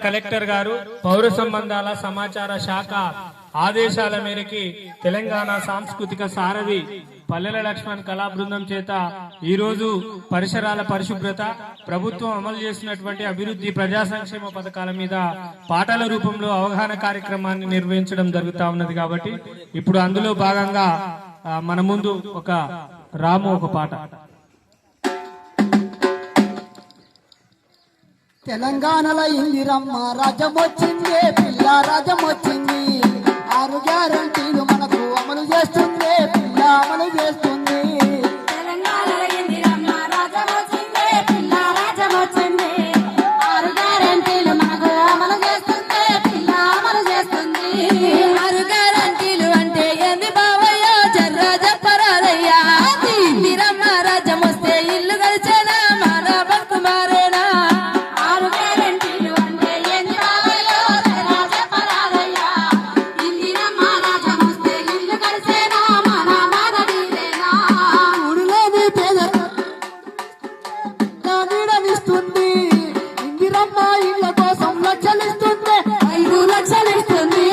Collector గారు పౌర సంబంధాల సమాచార శాఖ ఆదేశాల మేరకు తెలంగాణ సాంస్కృతిక సారథి పల్లెల లక్ష్మణ్ కళా బృందం చేత ఈ రోజు పరిసరాల పరిశుభ్రత, ప్రభుత్వం అమలు చేసినటువంటి అభివృద్ధి, ప్రజా సంక్షేమ పథకాల మీద పాటల రూపంలో అవగాహన కార్యక్రమాన్ని నిర్వహించడం జరుగుతా ఉన్నది. కాబట్టి ఇప్పుడు అందులో భాగంగా మన ముందు ఒక రాము ఒక పాట. తెలంగాణలో ఇందిరమ్మ రాజ్యం వచ్చింది, పిల్ల రాజ్యం వచ్చింది. 6 గ్యారంటీలు మనకు అమలు చేస్తుంది, పిల్ల అమలు చేస్తుంది. తెలంగాణలో ఇందిరమ్మ రాజ్యం వచ్చింది, పిల్ల రాజ్యం వచ్చింది. 6 గ్యారంటీలు మనకు అమలు చేస్తుంది, పిల్ల అమలు చేస్తుంది. 6 గ్యారంటీలు అంటే ఏంది బావయ్యో జర్రా చెప్పరాదయ్యా. ఇందిరమ్మ రాజ్యం వస్తే ఇల్లు గడిచేనా మన బతుకు మారేనా. ఇందిరమ్మ ఇళ్ల కోసం లక్షలిస్తుంది, 5 లక్షలు ఇస్తుంది.